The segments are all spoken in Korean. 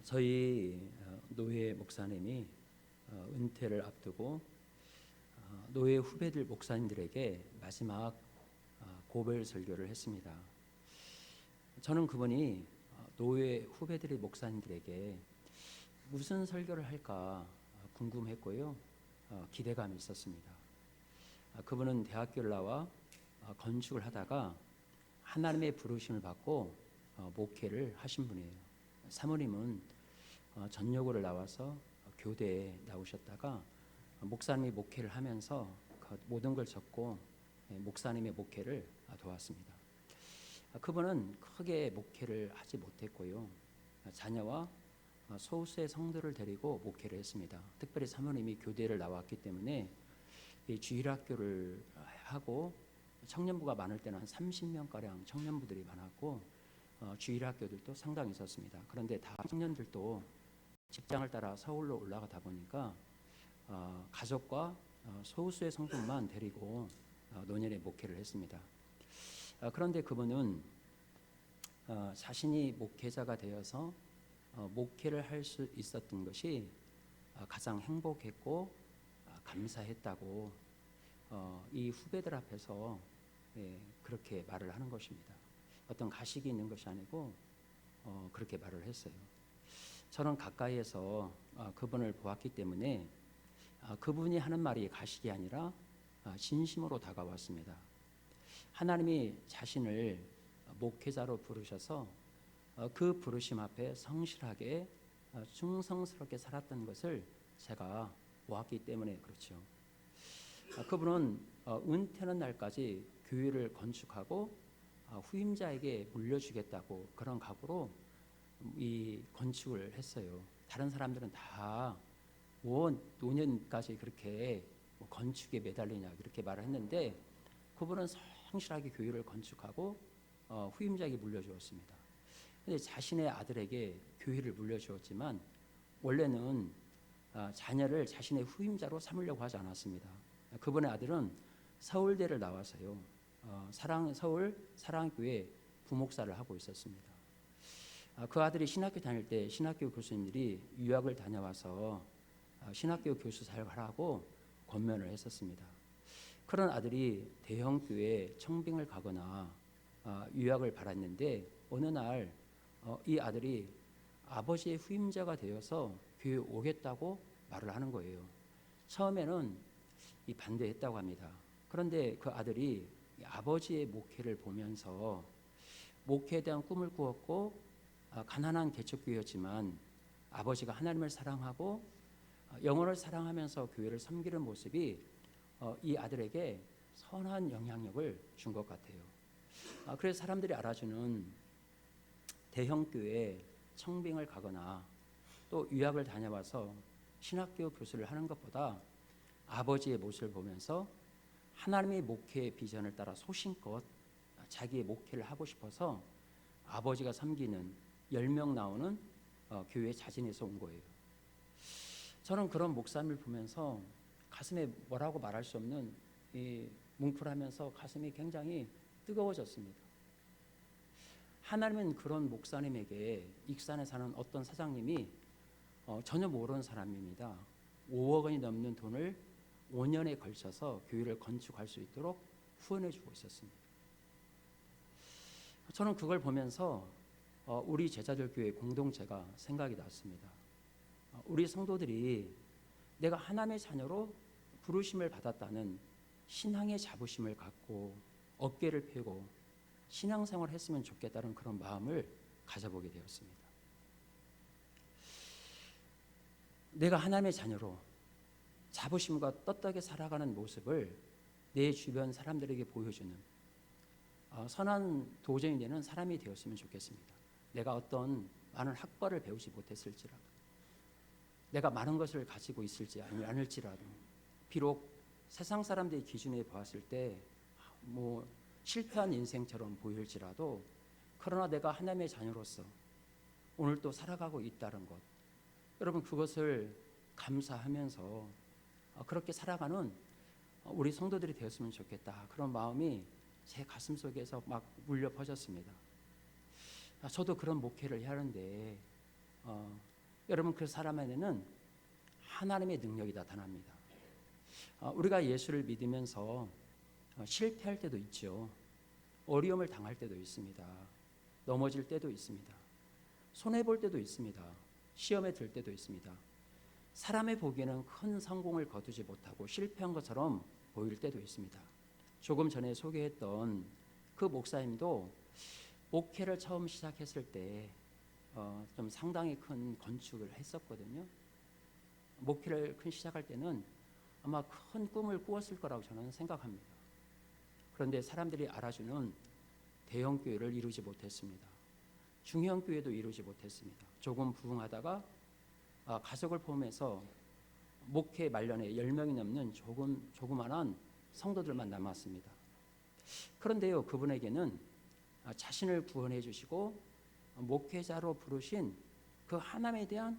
저희 노예 목사님이 은퇴를 앞두고 노예 후배들 목사님들에게 마지막 고별 설교를 했습니다. 저는 그분이 노예 후배들의 목사님들에게 무슨 설교를 할까 궁금했고요. 기대감이 있었습니다. 그분은 대학교를 나와 건축을 하다가 하나님의 부르심을 받고 목회를 하신 분이에요. 사모님은 전여고를 나와서 교대에 나오셨다가 목사님이 목회를 하면서 모든 걸 접고 목사님의 목회를 도왔습니다. 그분은 크게 목회를 하지 못했고요. 자녀와 소수의 성도를 데리고 목회를 했습니다. 특별히 사모님이 교대를 나왔기 때문에 주일학교를 하고 청년부가 많을 때는 한 30명가량 청년부들이 많았고 주일학교들도 상당히 있었습니다. 그런데 다 청년들도 직장을 따라 서울로 올라가다 보니까 가족과 소수의 성도만 데리고 노년에 목회를 했습니다. 그런데 그분은 자신이 목회자가 되어서 목회를 할 수 있었던 것이 가장 행복했고 감사했다고 이 후배들 앞에서 그렇게 말을 하는 것입니다. 어떤 가식이 있는 것이 아니고 그렇게 말을 했어요. 저는 가까이에서 그분을 보았기 때문에 그분이 하는 말이 가식이 아니라 진심으로 다가왔습니다. 하나님이 자신을 목회자로 부르셔서 그 부르심 앞에 성실하게 충성스럽게 살았던 것을 제가 보았기 때문에 그렇죠. 그분은 은퇴하는 날까지 교회를 건축하고 후임자에게 물려주겠다고 그런 각오로 이 건축을 했어요. 다른 사람들은 다 노년까지 그렇게 건축에 매달리냐 이렇게 말을 했는데 그분은 성실하게 교회를 건축하고 후임자에게 물려주었습니다. 근데 자신의 아들에게 교회를 물려주었지만 원래는 자녀를 자신의 후임자로 삼으려고 하지 않았습니다. 그분의 아들은 서울대를 나와서요. 서울 사랑교회 부목사를 하고 있었습니다. 그 아들이 신학교 다닐 때 신학교 교수님들이 유학을 다녀와서 신학교 교수 사역하라고 권면을 했었습니다. 그런 아들이 대형교회 청빙을 가거나 유학을 바랐는데 어느 날 이 아들이 아버지의 후임자가 되어서 교회에 오겠다고 말을 하는 거예요. 처음에는 반대했다고 합니다. 그런데 그 아들이 아버지의 목회를 보면서 목회에 대한 꿈을 꾸었고 가난한 개척교회였지만 아버지가 하나님을 사랑하고 영혼을 사랑하면서 교회를 섬기는 모습이 이 아들에게 선한 영향력을 준 것 같아요. 그래서 사람들이 알아주는 대형교회 청빙을 가거나 또 유학을 다녀와서 신학교 교수를 하는 것보다 아버지의 모습을 보면서 하나님의 목회의 비전을 따라 소신껏 자기의 목회를 하고 싶어서 아버지가 섬기는 10명 나오는 교회에 자진해서 온 거예요. 저는 그런 목사님을 보면서 가슴에 뭐라고 말할 수 없는 뭉클하면서 가슴이 굉장히 뜨거워졌습니다. 하나님은 그런 목사님에게 익산에 사는 어떤 사장님이 전혀 모르는 사람입니다. 5억 원이 넘는 돈을 5년에 걸쳐서 교회를 건축할 수 있도록 후원해 주고 있었습니다. 저는 그걸 보면서 우리 제자들 교회 공동체가 생각이 났습니다. 우리 성도들이 내가 하나님의 자녀로 부르심을 받았다는 신앙의 자부심을 갖고 어깨를 펴고 신앙생활을 했으면 좋겠다는 그런 마음을 가져보게 되었습니다. 내가 하나님의 자녀로 자부심과 떳떳하게 살아가는 모습을 내 주변 사람들에게 보여주는 선한 도전이 되는 사람이 되었으면 좋겠습니다. 내가 어떤 많은 학벌을 배우지 못했을지라도 내가 많은 것을 가지고 있을지 않을지라도 비록 세상 사람들의 기준에 보았을 때 실패한 인생처럼 보일지라도 그러나 내가 하나님의 자녀로서 오늘 또 살아가고 있다는 것, 여러분 그것을 감사하면서 그렇게 살아가는 우리 성도들이 되었으면 좋겠다. 그런 마음이 제 가슴 속에서 막 울려 퍼졌습니다. 저도 그런 목회를 해야 하는데 여러분 그 사람 안에는 하나님의 능력이 나타납니다. 우리가 예수를 믿으면서 실패할 때도 있죠. 어려움을 당할 때도 있습니다. 넘어질 때도 있습니다. 손해볼 때도 있습니다. 시험에 들 때도 있습니다. 사람의 보기에는 큰 성공을 거두지 못하고 실패한 것처럼 보일 때도 있습니다. 조금 전에 소개했던 그 목사님도 목회를 처음 시작했을 때 좀 상당히 큰 건축을 했었거든요. 목회를 시작할 때는 아마 큰 꿈을 꾸었을 거라고 저는 생각합니다. 그런데 사람들이 알아주는 대형 교회를 이루지 못했습니다. 중형 교회도 이루지 못했습니다. 조금 부흥하다가 가족을 포함해서 목회 말년에 10명이 넘는 조그만한 성도들만 남았습니다. 그런데요, 그분에게는 자신을 구원해 주시고 목회자로 부르신 그 하나님에 대한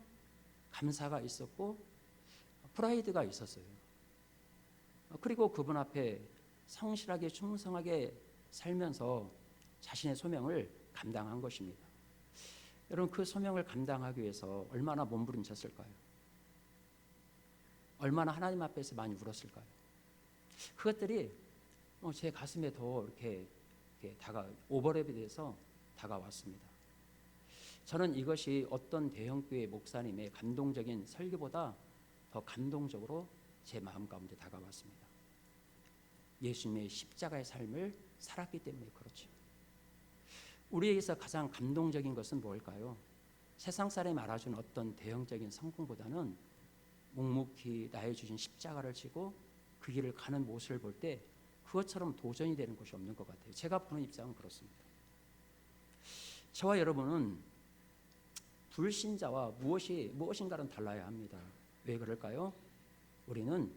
감사가 있었고 프라이드가 있었어요. 그리고 그분 앞에 성실하게 충성하게 살면서 자신의 소명을 감당한 것입니다. 여러분 그 소명을 감당하기 위해서 얼마나 몸부림쳤을까요? 얼마나 하나님 앞에서 많이 울었을까요? 그것들이 제 가슴에 더 이렇게 오버랩이 돼서 다가왔습니다. 저는 이것이 어떤 대형교회 목사님의 감동적인 설교보다 더 감동적으로 제 마음 가운데 다가왔습니다. 예수님의 십자가의 삶을 살았기 때문에 그렇죠. 우리에게서 가장 감동적인 것은 뭘까요? 세상 사람이 알아주는 어떤 대형적인 성공보다는 묵묵히 나의 주신 십자가를 지고 그 길을 가는 모습을 볼 때 그것처럼 도전이 되는 것이 없는 것 같아요. 제가 보는 입장은 그렇습니다. 저와 여러분은 불신자와 무엇인가는 달라야 합니다. 왜 그럴까요? 우리는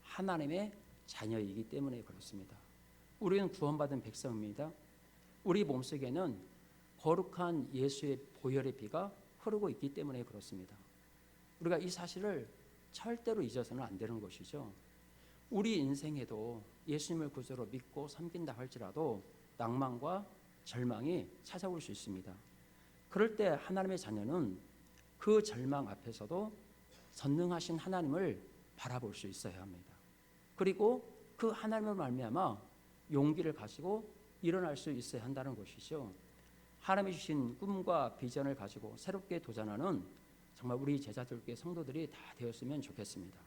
하나님의 자녀이기 때문에 그렇습니다. 우리는 구원받은 백성입니다. 우리 몸속에는 거룩한 예수의 보혈의 피가 흐르고 있기 때문에 그렇습니다. 우리가 이 사실을 절대로 잊어서는 안 되는 것이죠. 우리 인생에도 예수님을 구주로 믿고 섬긴다 할지라도 낭만과 절망이 찾아올 수 있습니다. 그럴 때 하나님의 자녀는 그 절망 앞에서도 전능하신 하나님을 바라볼 수 있어야 합니다. 그리고 그 하나님을 말미암아 용기를 가지고 일어날 수 있어야 한다는 것이죠. 하나님이 주신 꿈과 비전을 가지고 새롭게 도전하는 정말 우리 제자들께 성도들이 다 되었으면 좋겠습니다.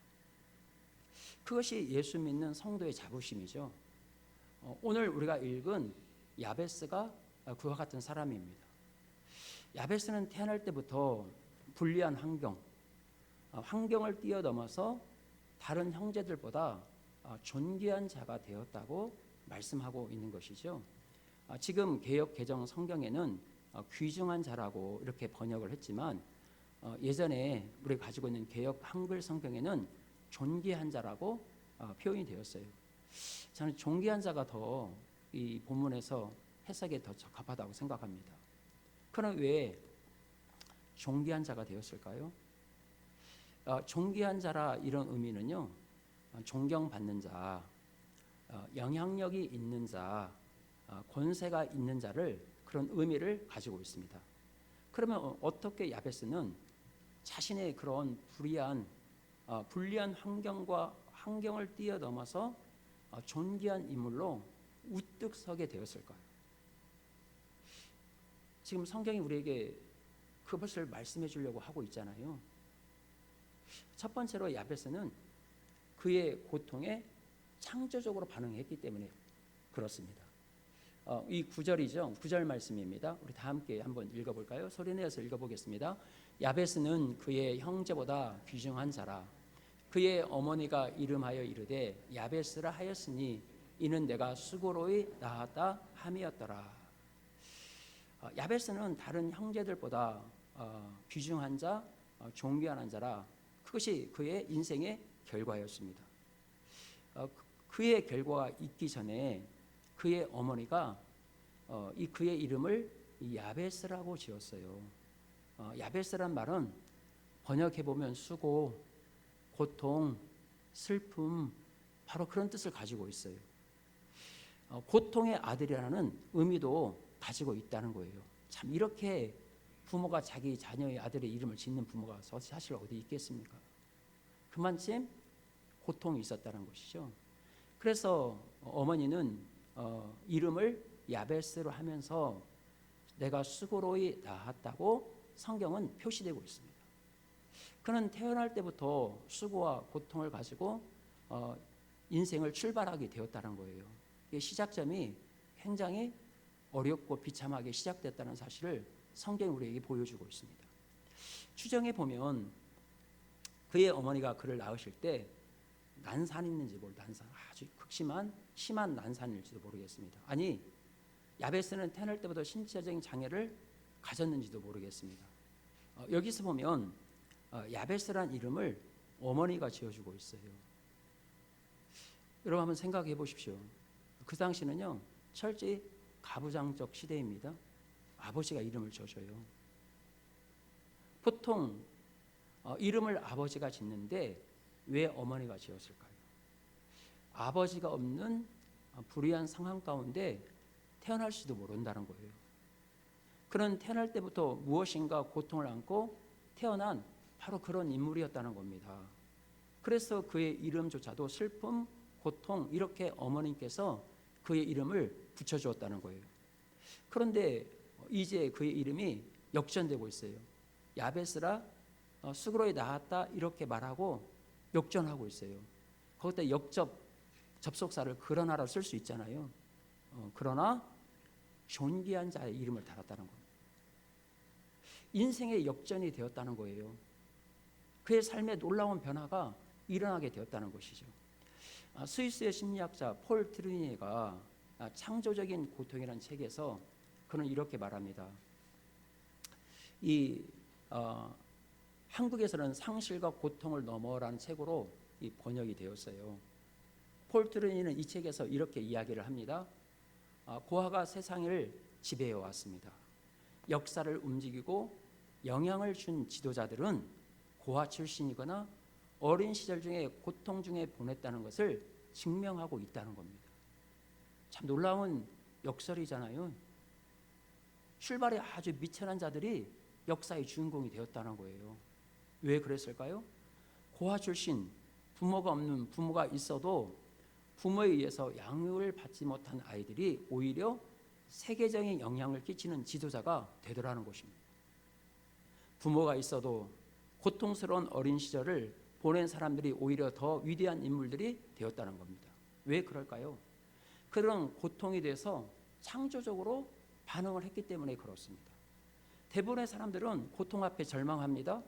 그것이 예수 믿는 성도의 자부심이죠. 오늘 우리가 읽은 야베스가 그와 같은 사람입니다. 야베스는 태어날 때부터 불리한 환경을 뛰어넘어서 다른 형제들보다 존귀한 자가 되었다고 말씀하고 있는 것이죠. 지금 개역 개정 성경에는 귀중한 자라고 이렇게 번역을 했지만 예전에 우리가 가지고 있는 개역 한글 성경에는 존귀한 자라고 표현이 되었어요. 저는 존귀한 자가 더 이 본문에서 해석에 더 적합하다고 생각합니다. 그럼 왜 존귀한 자가 되었을까요? 존귀한 자라 이런 의미는요, 존경받는 자, 영향력이 있는 자, 권세가 있는 자를 그런 의미를 가지고 있습니다. 그러면 어떻게 야베스는 자신의 그런 불리한 환경을 뛰어넘어서 존귀한 인물로 우뚝 서게 되었을까요? 지금 성경이 우리에게 그것을 말씀해 주려고 하고 있잖아요. 첫 번째로 야베스는 그의 고통에 창조적으로 반응했기 때문에 그렇습니다. 이 9절이죠. 9절 말씀입니다. 우리 다 함께 한번 읽어볼까요? 소리내어서 읽어보겠습니다. 야베스는 그의 형제보다 귀중한 자라. 그의 어머니가 이름하여 이르되 야베스라 하였으니 이는 내가 수고로이 낳았다 함이었더라. 야베스는 다른 형제들보다 귀중한 자, 존귀한 자라. 그것이 그의 인생의 결과였습니다. 그의 결과가 있기 전에 그의 어머니가 그의 이름을 야베스라고 지었어요. 야베스란 말은 번역해보면 수고, 고통, 슬픔, 바로 그런 뜻을 가지고 있어요. 고통의 아들이라는 의미도 가지고 있다는 거예요. 참 이렇게 부모가 자기 자녀의 아들의 이름을 짓는 부모가 사실 어디 있겠습니까? 그만큼 고통이 있었다는 것이죠. 그래서 어머니는 이름을 야베스로 하면서 내가 수고로이 낳았다고 성경은 표시되고 있습니다. 그는 태어날 때부터 수고와 고통을 가지고 인생을 출발하게 되었다는 거예요. 시작점이 굉장히 어렵고 비참하게 시작됐다는 사실을 성경이 우리에게 보여주고 있습니다. 추정해 보면 그의 어머니가 그를 낳으실 때 난산이 있는지 난산, 아주 심한 난산일지도 모르겠습니다. 아니, 야베스는 태어날 때부터 신체적인 장애를 가졌는지도 모르겠습니다. 여기서 보면 야베스란 이름을 어머니가 지어주고 있어요. 여러분 한번 생각해 보십시오. 그 당시는요, 철저히 가부장적 시대입니다. 아버지가 이름을 지어줘요. 보통 이름을 아버지가 짓는데 왜 어머니가 지었을까요? 아버지가 없는 불의한 상황 가운데 태어날지도 모른다는 거예요. 그는 태어날 때부터 무엇인가 고통을 안고 태어난 바로 그런 인물이었다는 겁니다. 그래서 그의 이름조차도 슬픔, 고통 이렇게 어머님께서 그의 이름을 붙여주었다는 거예요. 그런데 이제 그의 이름이 역전되고 있어요. 야베스라 수그로에 낳았다 이렇게 말하고 역전하고 있어요. 거기다 접속사를 그러나라 쓸 수 있잖아요. 그러나 존귀한 자의 이름을 달았다는 겁니다. 인생의 역전이 되었다는 거예요. 그의 삶에 놀라운 변화가 일어나게 되었다는 것이죠. 스위스의 심리학자 폴 트루니에가 창조적인 고통이라는 책에서 그는 이렇게 말합니다. 한국에서는 상실과 고통을 넘어라는 책으로 번역이 되었어요. 폴 트루니는 이 책에서 이렇게 이야기를 합니다. 고아가 세상을 지배해 왔습니다. 역사를 움직이고 영향을 준 지도자들은 고아 출신이거나 어린 시절 중에 고통 중에 보냈다는 것을 증명하고 있다는 겁니다. 참 놀라운 역설이잖아요. 출발이 아주 미천한 자들이 역사의 주인공이 되었다는 거예요. 왜 그랬을까요? 고아 출신, 부모가 없는 부모가 있어도 부모에 의해서 양육을 받지 못한 아이들이 오히려 세계적인 영향을 끼치는 지도자가 되더라는 것입니다. 부모가 있어도 고통스러운 어린 시절을 보낸 사람들이 오히려 더 위대한 인물들이 되었다는 겁니다. 왜 그럴까요? 그런 고통이 돼서 창조적으로 반응을 했기 때문에 그렇습니다. 대부분의 사람들은 고통 앞에 절망합니다.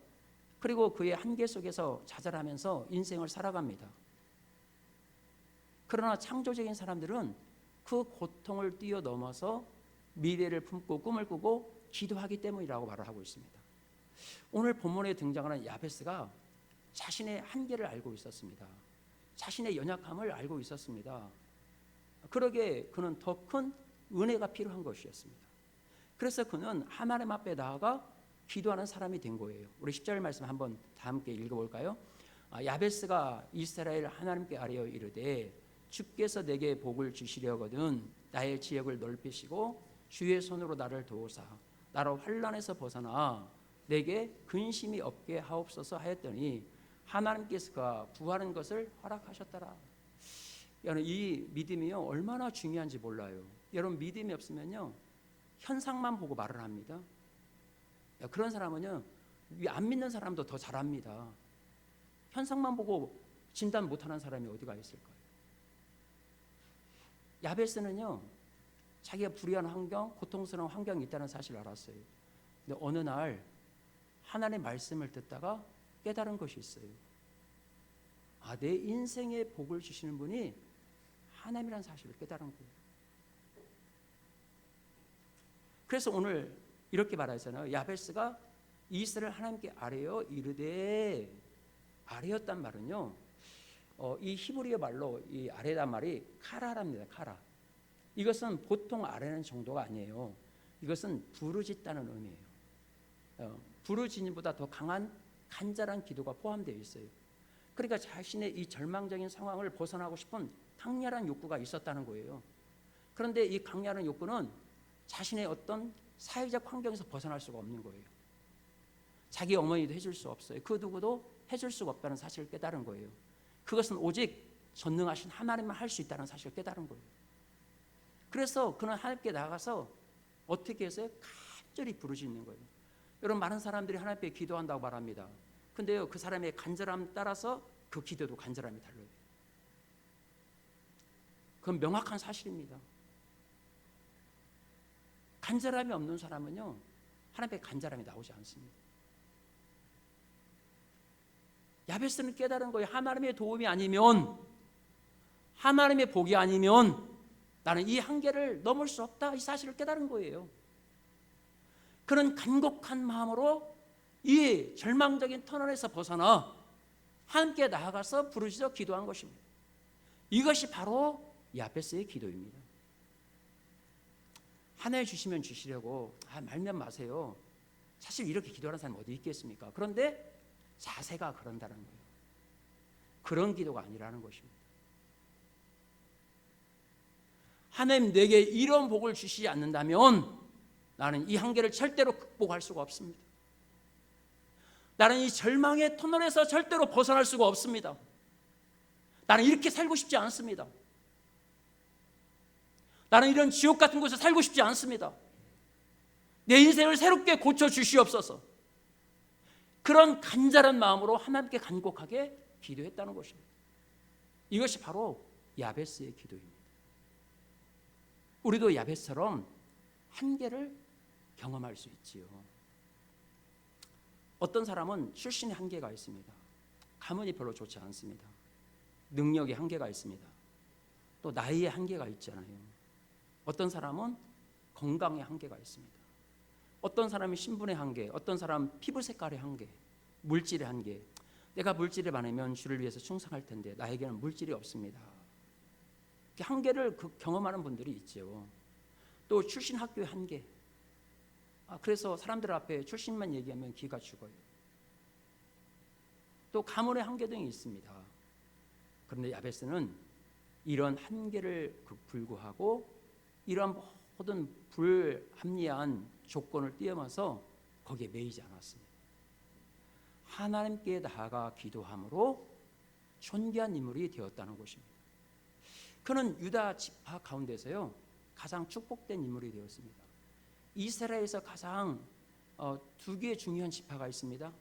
그리고 그의 한계 속에서 좌절하면서 인생을 살아갑니다. 그러나 창조적인 사람들은 그 고통을 뛰어넘어서 미래를 품고 꿈을 꾸고 기도하기 때문이라고 말을 하고 있습니다. 오늘 본문에 등장하는 야베스가 자신의 한계를 알고 있었습니다. 자신의 연약함을 알고 있었습니다. 그러기에 그는 더 큰 은혜가 필요한 것이었습니다. 그래서 그는 하나님 앞에 나아가 기도하는 사람이 된 거예요. 우리 10절 말씀 한번 다 함께 읽어볼까요? 야베스가 이스라엘 하나님께 아뢰어 이르되 주께서 내게 복을 주시려거든 나의 지역을 넓히시고 주의 손으로 나를 도우사 나로 환난에서 벗어나 내게 근심이 없게 하옵소서 하였더니 하나님께서 그가 구하는 것을 허락하셨더라. 여러분 이 믿음이요 얼마나 중요한지 몰라요. 여러분 믿음이 없으면요 현상만 보고 말을 합니다. 그런 사람은요 안 믿는 사람도 더 잘합니다. 현상만 보고 진단 못하는 사람이 어디가 있을까요? 야베스는요 자기가 불의한 환경, 고통스러운 환경이 있다는 사실을 알았어요. 근데 어느 날 하나님의 말씀을 듣다가 깨달은 것이 있어요. 내 인생에 복을 주시는 분이 하나님이라는 사실을 깨달은 거예요. 그래서 오늘 이렇게 말하잖아요. 야베스가 이스라엘 하나님께 아뢰어 이르되, 아뢰었단 말은요 이 히브리어 말로 이 아뢰란 말이 카라랍니다. 카라. 이것은 보통 아뢰는 정도가 아니에요. 이것은 부르짖다는 의미예요. 부르짖음보다 더 강한 간절한 기도가 포함되어 있어요. 그러니까 자신의 이 절망적인 상황을 벗어나고 싶은 강렬한 욕구가 있었다는 거예요. 그런데 이 강렬한 욕구는 자신의 어떤 사회적 환경에서 벗어날 수가 없는 거예요. 자기 어머니도 해줄 수 없어요. 그 누구도 해줄 수가 없다는 사실을 깨달은 거예요. 그것은 오직 전능하신 하나님만 할 수 있다는 사실을 깨달은 거예요. 그래서 그는 하나님께 나가서 어떻게 해서요? 간절히 부르짖는 거예요. 여러분, 많은 사람들이 하나님께 기도한다고 말합니다. 근데요, 그 사람의 간절함 따라서 그 기도도 간절함이 달라요. 그건 명확한 사실입니다. 간절함이 없는 사람은요, 하나님께 간절함이 나오지 않습니다. 야베스는 깨달은 거예요. 하나님의 도움이 아니면, 하나님의 복이 아니면 나는 이 한계를 넘을 수 없다, 이 사실을 깨달은 거예요. 그는 간곡한 마음으로 이 절망적인 터널에서 벗어나 함께 나아가서 부르짖어 기도한 것입니다. 이것이 바로 야베스의 기도입니다. 하나 주시면 주시려고 말면 마세요. 사실 이렇게 기도하는 사람이 어디 있겠습니까? 그런데 자세가 그런다는 거예요. 그런 기도가 아니라는 것입니다. 하나님, 내게 이런 복을 주시지 않는다면 나는 이 한계를 절대로 극복할 수가 없습니다. 나는 이 절망의 터널에서 절대로 벗어날 수가 없습니다. 나는 이렇게 살고 싶지 않습니다. 나는 이런 지옥 같은 곳에 살고 싶지 않습니다. 내 인생을 새롭게 고쳐 주시옵소서. 그런 간절한 마음으로 하나님께 간곡하게 기도했다는 것입니다. 이것이 바로 야베스의 기도입니다. 우리도 야베스처럼 한계를 경험할 수 있지요. 어떤 사람은 출신의 한계가 있습니다. 가문이 별로 좋지 않습니다. 능력의 한계가 있습니다. 또 나이의 한계가 있잖아요. 어떤 사람은 건강의 한계가 있습니다. 어떤 사람이 신분의 한계, 어떤 사람은 피부 색깔의 한계, 물질의 한계. 내가 물질이 많으면 주를 위해서 충성할 텐데 나에게는 물질이 없습니다. 한계를 경험하는 분들이 있죠. 또 출신 학교의 한계. 그래서 사람들 앞에 출신만 얘기하면 기가 죽어요. 또 가문의 한계 등이 있습니다. 그런데 야베스는 이런 한계를 불구하고 이러한 모든 불합리한 조건을 뛰어넘어서 거기에 매이지 않았습니다. 하나님께 나아가 기도함으로 존귀한 인물이 되었다는 것입니다. 그는 유다 지파 가운데서요 가장 축복된 인물이 되었습니다. 이스라엘에서 가장 두 개의 중요한 지파가 있습니다.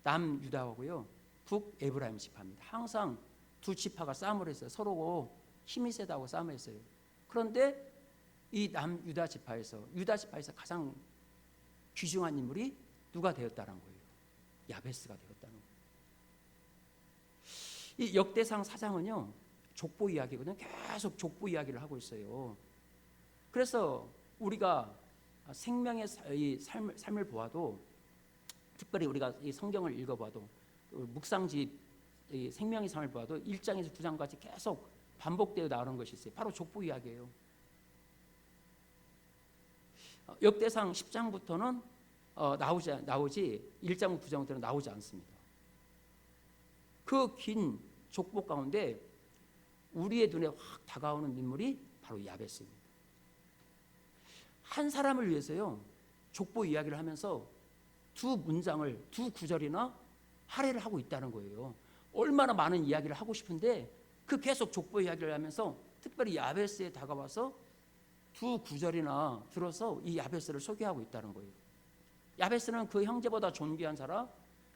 남유다하고요 북 에브라임 지파입니다. 항상 두 지파가 싸움을 했어요. 서로 힘이 세다고 싸움을 했어요. 그런데 이 남유다 지파에서 가장 귀중한 인물이 누가 되었다는 거예요? 야베스가 되었다는 거예요. 이 역대상 4장은요 족보 이야기거든요. 계속 족보 이야기를 하고 있어요. 그래서 우리가 생명의 이 삶을 보아도, 특별히 우리가 이 성경을 읽어봐도, 묵상집 이 생명의 삶을 보아도 1장에서 9장까지 계속 반복되어 나오는 것이 있어요. 바로 족보 이야기예요. 역대상 10장부터는 나오지 1장 9장부터는 나오지 않습니다. 그 긴 족보 가운데 우리의 눈에 확 다가오는 인물이 바로 야베스입니다. 한 사람을 위해서요 족보 이야기를 하면서 두 문장을, 두 구절이나 할애를 하고 있다는 거예요. 얼마나 많은 이야기를 하고 싶은데 그 계속 족보 이야기를 하면서 특별히 야베스에 다가와서 두 구절이나 들어서 이 야베스를 소개하고 있다는 거예요. 야베스는 그 형제보다 존귀한 사람,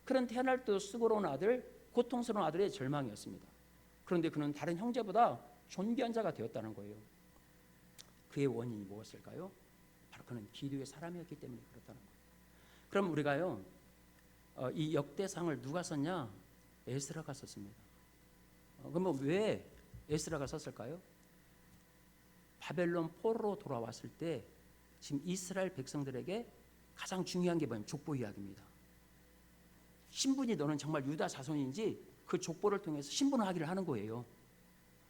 그런 태어날 때 수고로운 아들, 고통스러운 아들의 절망이었습니다. 그런데 그는 다른 형제보다 존귀한 자가 되었다는 거예요. 그의 원인이 무엇일까요? 바로 그는 기도의 사람이었기 때문에 그렇다는 거예요. 그럼 우리가요 이 역대상을 누가 썼냐? 에스라가 썼습니다. 그러면 왜 에스라가 썼을까요? 바벨론 포로로 돌아왔을 때 지금 이스라엘 백성들에게 가장 중요한 게 뭐냐면 족보 이야기입니다. 신분이 너는 정말 유다 자손인지 그 족보를 통해서 신분을 확인을 하는 거예요.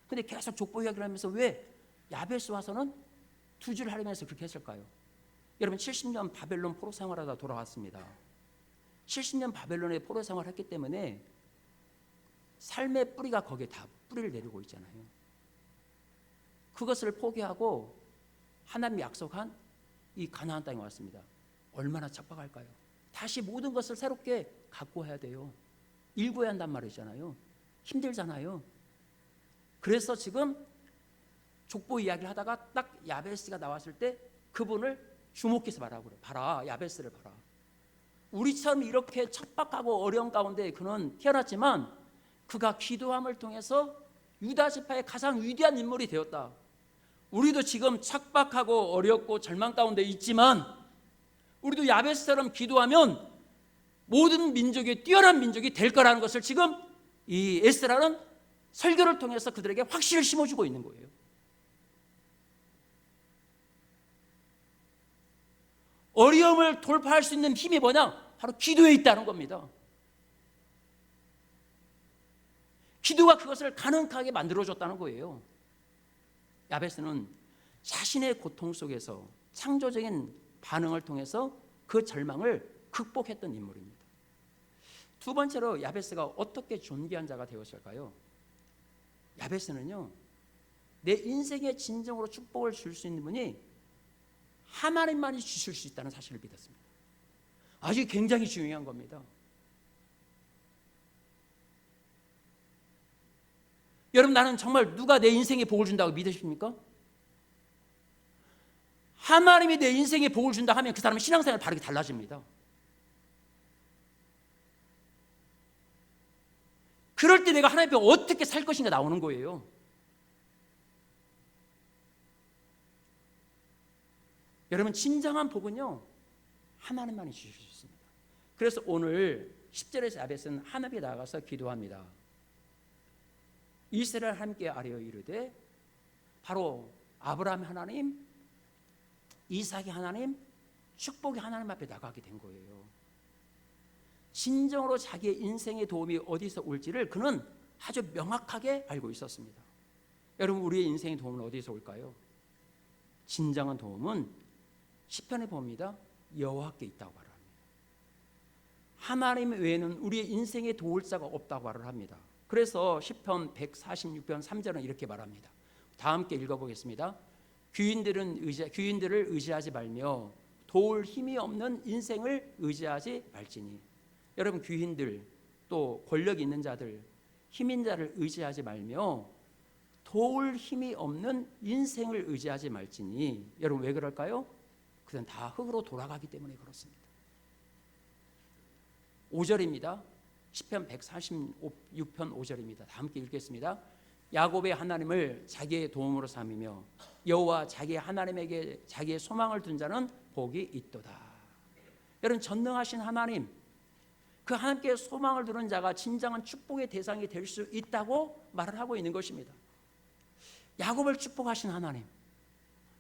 근데 계속 족보 이야기를 하면서 왜 야베스 와서는 두 줄 하려면서 그렇게 했을까요? 여러분 70년 바벨론 포로 생활하다 돌아왔습니다. 70년 바벨론의 포로 생활을 했기 때문에 삶의 뿌리가 거기에 다 뿌리를 내리고 있잖아요. 그것을 포기하고 하나님이 약속한 이 가나안 땅에 왔습니다. 얼마나 척박할까요? 다시 모든 것을 새롭게 갖고 해야 돼요. 일구어야 한단 말이잖아요. 힘들잖아요. 그래서 지금 족보 이야기를 하다가 딱 야베스가 나왔을 때 그분을 주목해서 말하고 그래요. 봐라, 야베스를 봐라. 우리처럼 이렇게 척박하고 어려운 가운데 그는 태어났지만 그가 기도함을 통해서 유다 지파의 가장 위대한 인물이 되었다. 우리도 지금 척박하고 어렵고 절망 가운데 있지만 우리도 야베스처럼 기도하면 모든 민족이 뛰어난 민족이 될 거라는 것을 지금 이 에스라는 설교를 통해서 그들에게 확신을 심어주고 있는 거예요. 어려움을 돌파할 수 있는 힘이 뭐냐? 바로 기도에 있다는 겁니다. 기도가 그것을 가능하게 만들어줬다는 거예요. 야베스는 자신의 고통 속에서 창조적인 반응을 통해서 그 절망을 극복했던 인물입니다. 두 번째로 야베스가 어떻게 존귀한 자가 되었을까요? 야베스는요, 내 인생에 진정으로 축복을 줄 수 있는 분이 하나님만이 주실 수 있다는 사실을 믿었습니다. 아주 굉장히 중요한 겁니다. 여러분, 나는 정말 누가 내 인생에 복을 준다고 믿으십니까? 하나님이 내 인생에 복을 준다 하면 그 사람은 신앙생활 바르게 달라집니다. 그럴 때 내가 하나님 앞에 어떻게 살 것인가 나오는 거예요. 여러분, 진정한 복은요, 하나님만이 주실 수 있습니다. 그래서 오늘 10절에서 야베스는 하나님께 나아가서 기도합니다. 이스라엘 함께 아뢰어 이르되, 바로 아브라함 하나님, 이삭의 하나님, 축복의 하나님 앞에 나가게 된 거예요. 진정으로 자기의 인생의 도움이 어디서 올지를 그는 아주 명확하게 알고 있었습니다. 여러분, 우리의 인생의 도움은 어디서 올까요? 진정한 도움은 시편에 봅니다. 여호와께 있다고 말합니다. 하나님 외에는 우리의 인생에 도울 자가 없다고 말을 합니다. 그래서 시편 146편 3절은 이렇게 말합니다. 다 함께 읽어보겠습니다. 귀인들을 의지하지 말며 도울 힘이 없는 인생을 의지하지 말지니. 여러분, 귀인들 또 권력 있는 자들, 힘인 자를 의지하지 말며 도울 힘이 없는 인생을 의지하지 말지니. 여러분, 왜 그럴까요? 그들은 다 흙으로 돌아가기 때문에 그렇습니다. 5절입니다. 시편 146편 5절입니다. 다 함께 읽겠습니다. 야곱의 하나님을 자기의 도움으로 삼으며 여호와 자기의 하나님에게 자기의 소망을 둔 자는 복이 있도다. 여러분, 전능하신 하나님, 그 하나님께 소망을 두는 자가 진정한 축복의 대상이 될 수 있다고 말을 하고 있는 것입니다. 야곱을 축복하신 하나님.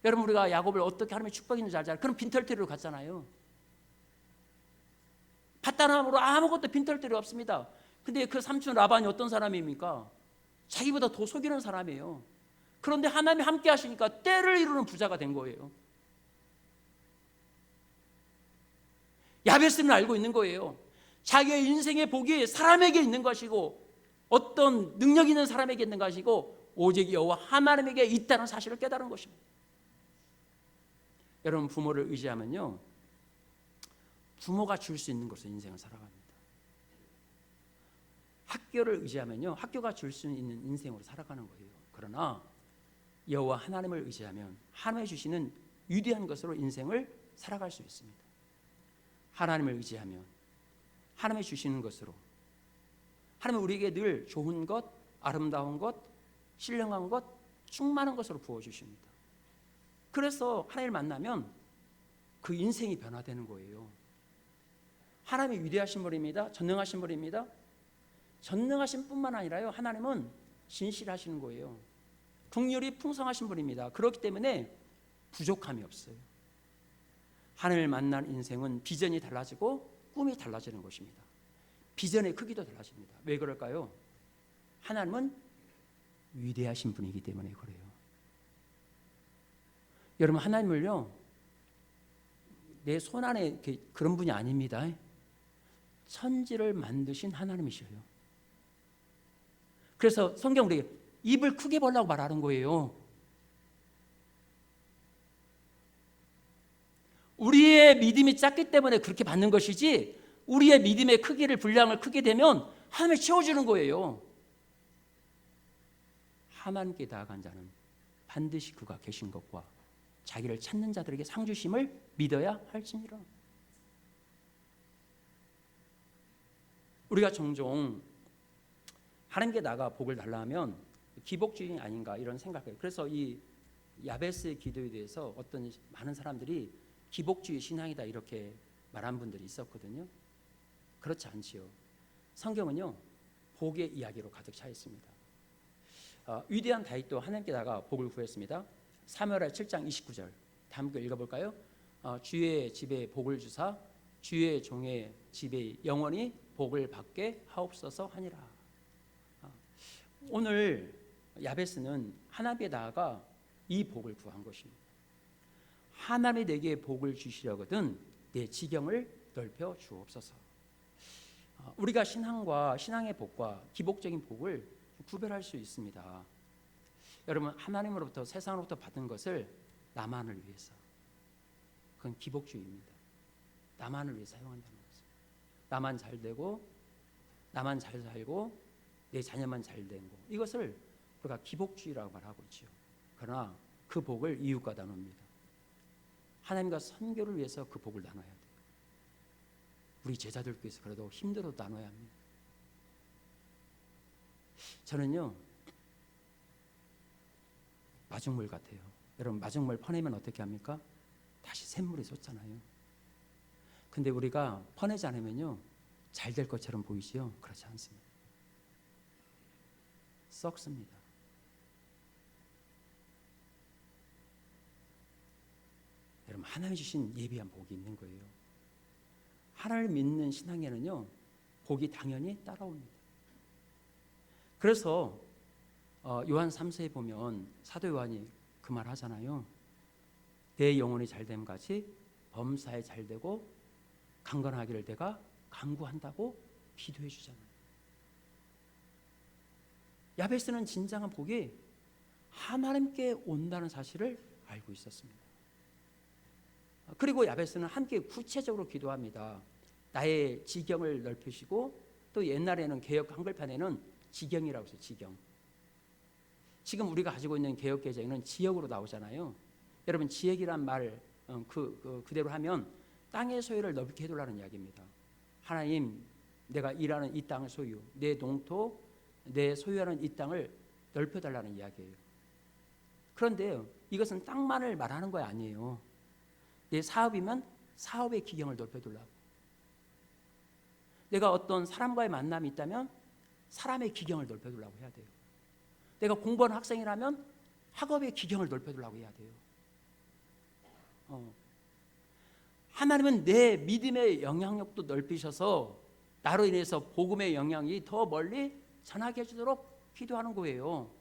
여러분, 우리가 야곱을 어떻게 하나님의 축복이 있는지 알잖아요. 그럼 빈털터리로 갔잖아요. 밭다람으로 아무것도 빈털터리 없습니다. 근데 그 삼촌 라반이 어떤 사람입니까? 자기보다 더 속이는 사람이에요. 그런데 하나님이 함께 하시니까 때를 이루는 부자가 된 거예요. 야베스는 알고 있는 거예요. 자기의 인생의 복이 사람에게 있는 것이고 어떤 능력 있는 사람에게 있는 것이고 오직 여호와 하나님에게 있다는 사실을 깨달은 것입니다. 여러분, 부모를 의지하면요, 부모가 줄 수 있는 것으로 인생을 살아갑니다. 학교를 의지하면요, 학교가 줄 수 있는 인생으로 살아가는 거예요. 그러나 여호와 하나님을 의지하면 하나님이 주시는 위대한 것으로 인생을 살아갈 수 있습니다. 하나님을 의지하면 하나님이 주시는 것으로, 하나님은 우리에게 늘 좋은 것, 아름다운 것, 신령한 것, 충만한 것으로 부어주십니다. 그래서 하나님을 만나면 그 인생이 변화되는 거예요. 하나님이 위대하신 분입니다. 전능하신 분입니다. 전능하신 뿐만 아니라요, 하나님은 진실하시는 거예요. 긍휼이 풍성하신 분입니다. 그렇기 때문에 부족함이 없어요. 하나님을 만난 인생은 비전이 달라지고 꿈이 달라지는 것입니다. 비전의 크기도 달라집니다. 왜 그럴까요? 하나님은 위대하신 분이기 때문에 그래요. 여러분, 하나님을요, 내 손 안에 그런 분이 아닙니다. 천지를 만드신 하나님이셔요. 그래서 성경 우리에게 입을 크게 벌라고 말하는 거예요. 우리의 믿음이 작기 때문에 그렇게 받는 것이지, 우리의 믿음의 크기를 분량을 크게 되면 하나님이 채워주는 거예요. 하나님께 나아간 자는 반드시 그가 계신 것과 자기를 찾는 자들에게 상 주심을 믿어야 할지니라. 우리가 종종 하나님께 나가 복을 달라 하면 기복주의 아닌가 이런 생각해요. 그래서 이 야베스의 기도에 대해서 어떤 많은 사람들이 기복주의 신앙이다 이렇게 말한 분들이 있었거든요. 그렇지 않지요. 성경은요, 복의 이야기로 가득 차 있습니다. 위대한 다윗도 하나님께다가 복을 구했습니다. 사무엘하 7장 29절 다 함께 읽어볼까요? 주의 집에 복을 주사 주의 종의 집에 영원히 복을 받게 하옵소서 하니라. 오늘 야베스는 하나님께 나아가 이 복을 구한 것입니다. 하나님이 내게 복을 주시려거든 내 지경을 넓혀 주옵소서. 우리가 신앙과 신앙의 복과 기복적인 복을 구별할 수 있습니다. 여러분, 하나님으로부터 세상으로부터 받은 것을 나만을 위해서, 그건 기복주의입니다. 나만을 위해 사용한다는 것입니다. 나만 잘 되고 나만 잘 살고 내 자녀만 잘 된 거, 이것을 우리가 기복주의라고 말하고 있죠. 그러나 그 복을 이웃과 나눕니다. 하나님과 선교를 위해서 그 복을 나눠야 돼요. 우리 제자들께서 그래도 힘들어도 나눠야 합니다. 저는요, 마중물 같아요. 여러분, 마중물 퍼내면 어떻게 합니까? 다시 샘물이 솟잖아요. 근데 우리가 퍼내지 않으면요, 잘 될 것처럼 보이지요? 그렇지 않습니다. 썩습니다. 여러분, 하나님이 주신 예비한 복이 있는 거예요. 하나님을 믿는 신앙에는요, 복이 당연히 따라옵니다. 그래서 요한 3서에 보면 사도 요한이 그 말 하잖아요. 내 영혼이 잘됨 같이 범사에 잘되고 강건하기를 내가 간구한다고 기도해 주잖아요. 야베스는 진정한 복이 하나님께 온다는 사실을 알고 있었습니다. 그리고 야베스는 함께 구체적으로 기도합니다. 나의 지경을 넓히시고, 또 옛날에는 개역 한글판에는 지경이라고 했어요. 지경. 지금 우리가 가지고 있는 개역개정에는 지역으로 나오잖아요. 여러분, 지역이란 말 그대로 하면 땅의 소유를 넓게 해달라는 이야기입니다. 하나님, 내가 일하는 이 땅의 소유, 내 농토, 내 소유하는 이 땅을 넓혀달라는 이야기예요. 그런데 이것은 땅만을 말하는 거 아니에요. 내 사업이면 사업의 기경을 넓혀달라고. 내가 어떤 사람과의 만남이 있다면 사람의 기경을 넓혀달라고 해야 돼요. 내가 공부하는 학생이라면 학업의 기경을 넓혀달라고 해야 돼요. 하나님은 내 믿음의 영향력도 넓히셔서 나로 인해서 복음의 영향이 더 멀리 전하게 해주도록 기도하는 거예요.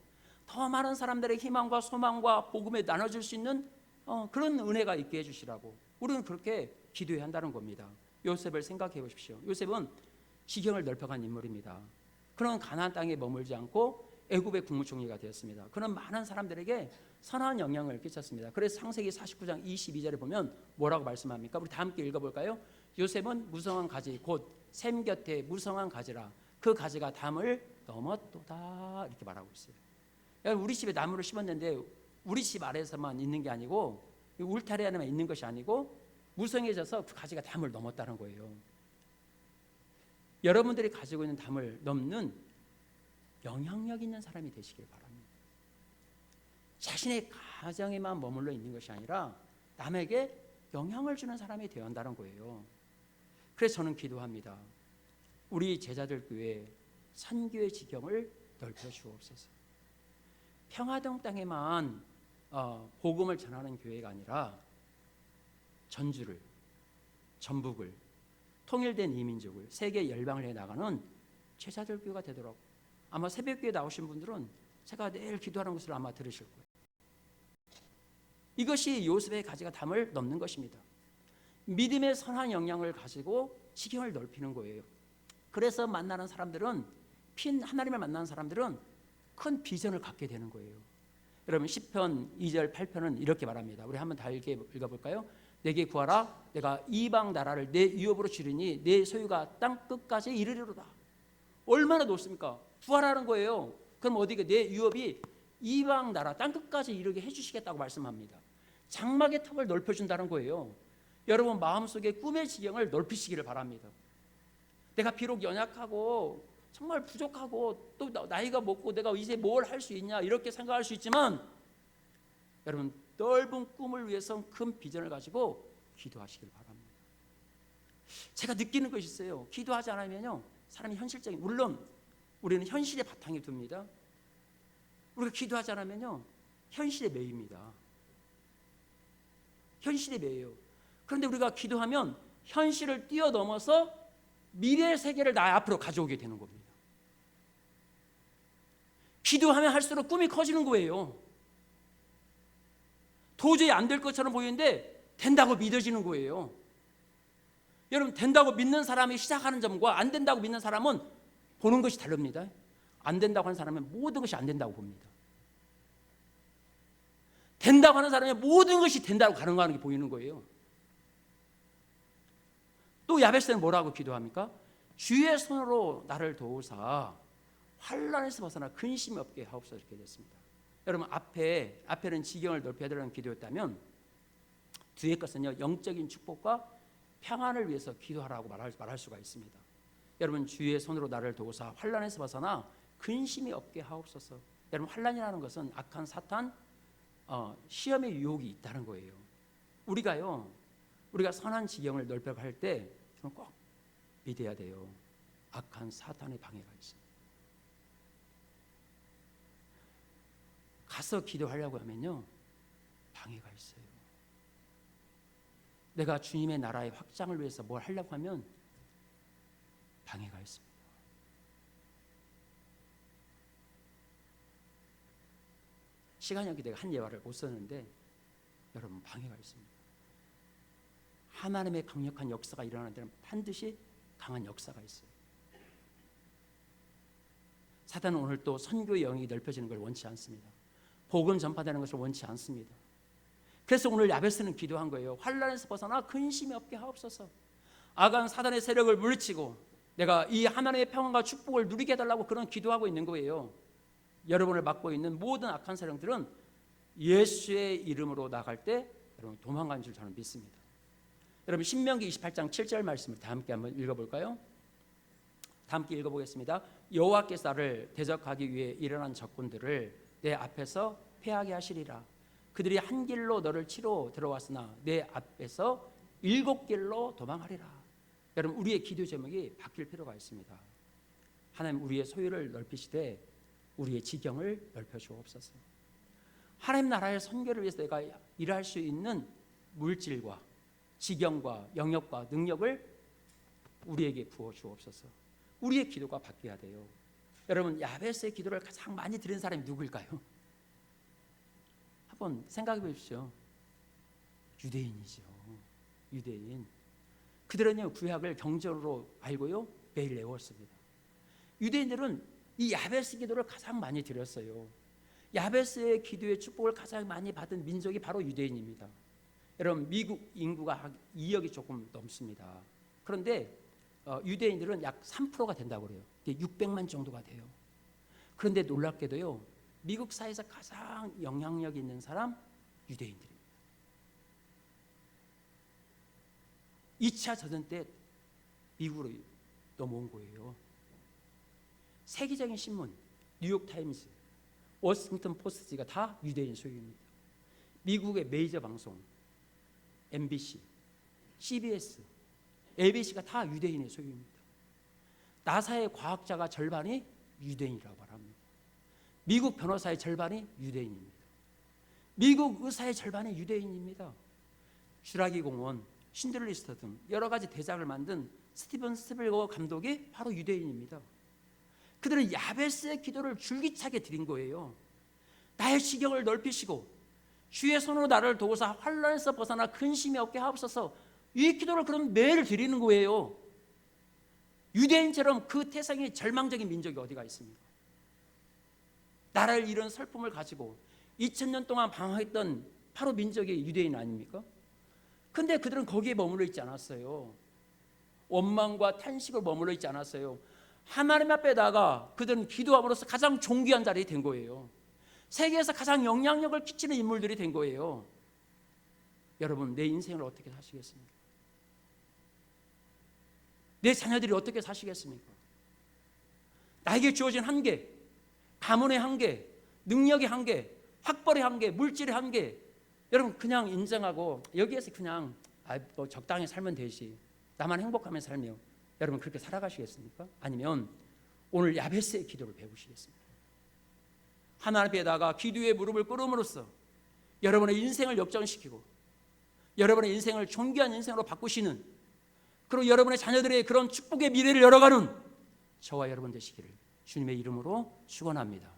더 많은 사람들의 희망과 소망과 복음에 나눠줄 수 있는 그런 은혜가 있게 해주시라고 우리는 그렇게 기도해야 한다는 겁니다. 요셉을 생각해 보십시오. 요셉은 지경을 넓혀간 인물입니다. 그는 가나안 땅에 머물지 않고 애굽의 국무총리가 되었습니다. 그는 많은 사람들에게 선한 영향을 끼쳤습니다. 그래서 창세기 49장 22절에 보면 뭐라고 말씀합니까? 우리 다 함께 읽어볼까요? 요셉은 무성한 가지 곧 샘 곁에 무성한 가지라 그 가지가 담을 넘었도다 이렇게 말하고 있어요. 우리 집에 나무를 심었는데 우리 집 아래에서만 있는 게 아니고 울타리 안에만 있는 것이 아니고 무성해져서 그 가지가 담을 넘었다는 거예요. 여러분들이 가지고 있는 담을 넘는 영향력 있는 사람이 되시길 바랍니다. 자신의 가정에만 머물러 있는 것이 아니라 남에게 영향을 주는 사람이 되어야 한다는 거예요. 그래서 저는 기도합니다. 우리 제자들 교회 선교의 지경을 넓혀 주옵소서. 평화동 땅에만 복음을 전하는 교회가 아니라 전주를, 전북을, 통일된 이민족을, 세계 열방을 해나가는 제자들 교회가 되도록, 아마 새벽교회 나오신 분들은 제가 내일 기도하는 것을 아마 들으실 거예요. 이것이 요셉의 가지가 담을 넘는 것입니다. 믿음의 선한 영향을 가지고 지경을 넓히는 거예요. 그래서 만나는 사람들은, 하나님을 만나는 사람들은 큰 비전을 갖게 되는 거예요. 여러분, 시편 2절 8편은 이렇게 말합니다. 우리 한번 다 읽어볼까요? 내게 구하라. 내가 이방 나라를 내 유업으로 주리니 내 소유가 땅 끝까지 이르리로다. 얼마나 높습니까? 구하라는 거예요. 그럼 어디가 내 유업이 이방 나라 땅 끝까지 이르게 해주시겠다고 말씀합니다. 장막의 턱을 넓혀준다는 거예요. 여러분 마음속에 꿈의 지경을 넓히시기를 바랍니다. 내가 비록 연약하고 정말 부족하고 또 나이가 먹고 내가 이제 뭘 할 수 있냐 이렇게 생각할 수 있지만 여러분 넓은 꿈을 위해서 큰 비전을 가지고 기도하시길 바랍니다. 제가 느끼는 것이 있어요. 기도하지 않으면요 사람이 현실적인, 물론 우리는 현실에 바탕이 둡니다. 우리가 기도하지 않으면요 현실에 매입니다. 현실에 매여요. 그런데 우리가 기도하면 현실을 뛰어넘어서 미래의 세계를 나의 앞으로 가져오게 되는 겁니다. 기도하면 할수록 꿈이 커지는 거예요. 도저히 안 될 것처럼 보이는데 된다고 믿어지는 거예요. 여러분 된다고 믿는 사람이 시작하는 점과 안 된다고 믿는 사람은 보는 것이 다릅니다. 안 된다고 하는 사람은 모든 것이 안 된다고 봅니다. 된다고 하는 사람은 모든 것이 된다고 가능하는 게 보이는 거예요. 또 야베스는 뭐라고 기도합니까? 주의 손으로 나를 도우사 환난에서 벗어나 근심이 없게 하옵소서 이렇게 됐습니다. 여러분 앞에는 지경을 넓혀야 되는 기도였다면 뒤에 것은요 영적인 축복과 평안을 위해서 기도하라고 말할 수가 있습니다. 여러분 주의 손으로 나를 도우사 환난에서 벗어나 근심이 없게 하옵소서. 여러분 환난이라는 것은 악한 사탄 시험의 유혹이 있다는 거예요. 우리가 선한 지경을 넓혀갈 때 꼭 믿어야 돼요. 악한 사탄의 방해가 있습니다. 가서 기도하려고 하면요 방해가 있어요. 내가 주님의 나라의 확장을 위해서 뭘 하려고 하면 방해가 있습니다. 시간이 없기 때문에 한 예화를 못 썼는데 여러분 방해가 있습니다. 하나님의 강력한 역사가 일어나는 데는 반드시 강한 역사가 있어요. 사단은 오늘 또 선교의 영역이 넓혀지는 걸 원치 않습니다. 복음 전파되는 것을 원치 않습니다. 그래서 오늘 야베스는 기도한 거예요. 환난에서 벗어나 근심이 없게 하옵소서. 악한 사단의 세력을 물리치고 내가 이 하나님의 평안과 축복을 누리게 해달라고 그런 기도하고 있는 거예요. 여러분을 맡고 있는 모든 악한 세력들은 예수의 이름으로 나갈 때 여러분 도망가는 줄 저는 믿습니다. 여러분 신명기 28장 7절 말씀을 다 함께 한번 읽어볼까요? 다 함께 읽어보겠습니다. 여호와께서 나를 대적하기 위해 일어난 적군들을 내 앞에서 패하게 하시리라. 그들이 한 길로 너를 치러 들어왔으나 내 앞에서 7길로 도망하리라. 여러분 우리의 기도 제목이 바뀔 필요가 있습니다. 하나님 우리의 소유를 넓히시되 우리의 지경을 넓혀 주옵소서. 하나님 나라의 선교를 위해서 내가 일할 수 있는 물질과 지경과 영역과 능력을 우리에게 부어 주옵소서. 우리의 기도가 바뀌어야 돼요. 여러분 야베스의 기도를 가장 많이 드린 사람이 누구일까요? 한번 생각해 보십시오. 유대인이죠. 유대인. 그들은요 구약을 경전으로 알고요 매일 외웠습니다. 유대인들은 이 야베스 기도를 가장 많이 드렸어요. 야베스의 기도의 축복을 가장 많이 받은 민족이 바로 유대인입니다. 여러분 미국 인구가 2억이 조금 넘습니다. 그런데 유대인들은 약 3%가 된다고 그래요. 600만 정도가 돼요. 그런데 놀랍게도요 미국 사회에서 가장 영향력 있는 사람 유대인들입니다. 2차 전쟁 때 미국으로 넘어온 거예요. 세계적인 신문 뉴욕타임즈, 워싱턴 포스트가 다 유대인 소유입니다. 미국의 메이저 방송 MBC, CBS, ABC가 다 유대인의 소유입니다. 나사의 과학자가 절반이 유대인이라고 말합니다. 미국 변호사의 절반이 유대인입니다. 미국 의사의 절반이 유대인입니다. 슈라기 공원, 신들리스터 등 여러 가지 대작을 만든 스티븐 스필버그 감독이 바로 유대인입니다. 그들은 야베스의 기도를 줄기차게 드린 거예요. 나의 지경을 넓히시고 주의 손으로 나를 도우사 환난에서 벗어나 근심이 없게 하옵소서. 이 기도를 그럼 매일 드리는 거예요. 유대인처럼 그 태생의 절망적인 민족이 어디가 있습니까? 나라를 잃은 슬픔을 가지고 2000년 동안 방황했던 바로 민족이 유대인 아닙니까? 근데 그들은 거기에 머물러 있지 않았어요. 원망과 탄식으로 머물러 있지 않았어요. 하나님 앞에 나가 그들은 기도함으로써 가장 존귀한 자리에 된 거예요. 세계에서 가장 영향력을 끼치는 인물들이 된 거예요. 여러분, 내 인생을 어떻게 사시겠습니까? 내 자녀들이 어떻게 사시겠습니까? 나에게 주어진 한계, 가문의 한계, 능력의 한계, 학벌의 한계, 물질의 한계, 여러분 그냥 인정하고 여기에서 그냥 뭐 적당히 살면 되지, 나만 행복하면 살며, 여러분 그렇게 살아가시겠습니까? 아니면 오늘 야베스의 기도를 배우시겠습니까? 하나님 앞에다가 기도의 무릎을 꿇음으로써 여러분의 인생을 역전시키고 여러분의 인생을 존귀한 인생으로 바꾸시는, 그리고 여러분의 자녀들의 그런 축복의 미래를 열어가는 저와 여러분 되시기를 주님의 이름으로 축원합니다.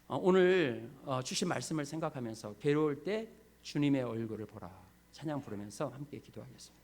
오늘 주신 말씀을 생각하면서 괴로울 때 주님의 얼굴을 보라 찬양 부르면서 함께 기도하겠습니다.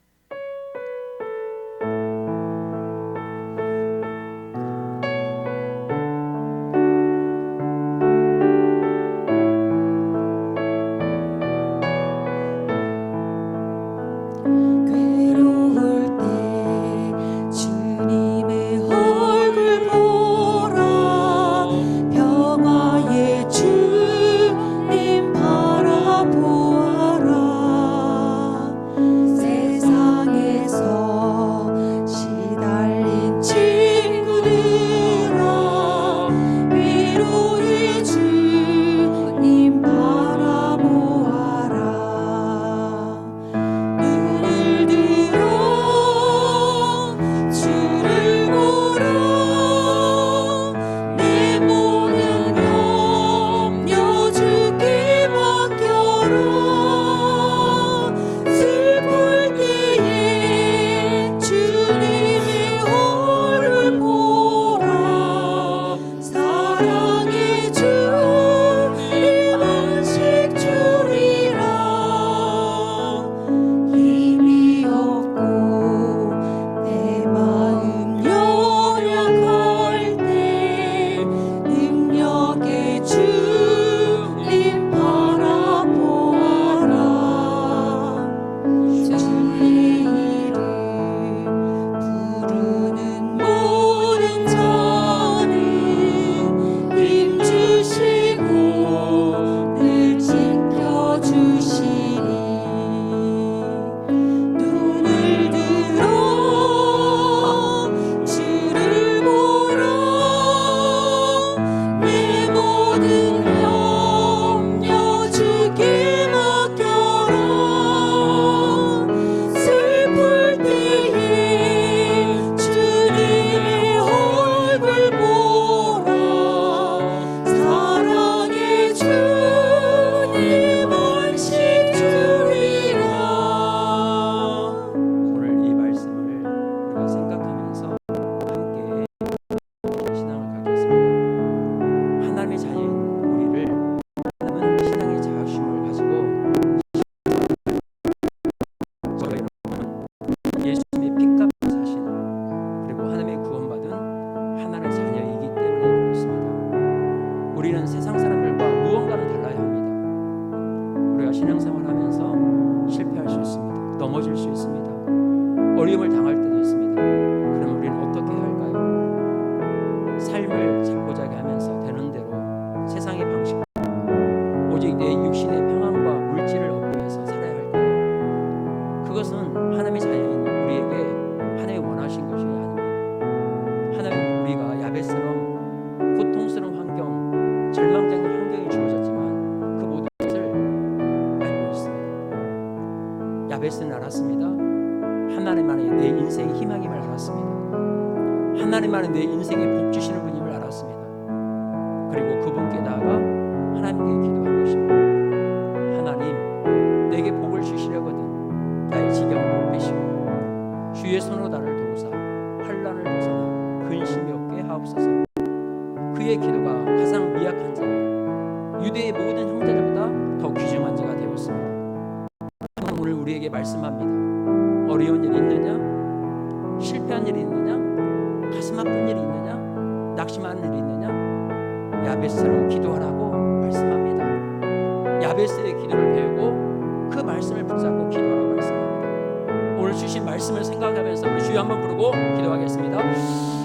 어려움을 당할 때도 있습니다. 그럼 우리는 어떻게 해야 할까요? 삶을 자고자기 하면서 되는 대로 세상의 방식대로 오직 내 육신의 평안과 물질을 얻기 위해서 살아야 할까요? 그것은 하나님의 자녀인 우리에게 하나님이 원하신 것이 아닙니다. 하나님은 우리가 야벳처럼 고통스러운 환경, 절망적인 환경이 주어졌지만 그 모든 것을 알고 있습니다. 야벳은 알았습니다. 하나님 안에 내 인생의 희망임을 알았습니다. 하나님 안에 내 인생의 복 주시는 분임을 알았습니다. 그리고 그분께 나아가 하나님께 기도한 것입니다. 하나님, 내게 복을 주시려거든 나의 지경을 높이시고 주의 손으로 나를 도우사 환난을 벗어나 근심이 없게 하옵소서. 그의 기도가 가장 미약한 자가 유대의 모든 형제들보다 더 귀중한 자가 되었습니다. 하나님 오늘 우리에게 말씀합니다. 어려운 일이 있느냐? 실패한 일이 있느냐? 가슴 아픈 일이 있느냐? 낙심하는 일이 있느냐? 야베스처럼 기도하라고 말씀합니다. 야베스의 기도를 배우고 그 말씀을 붙잡고 기도하라고 말씀합니다. 오늘 주신 말씀을 생각하면서 우리 주여 한번 부르고 기도하겠습니다.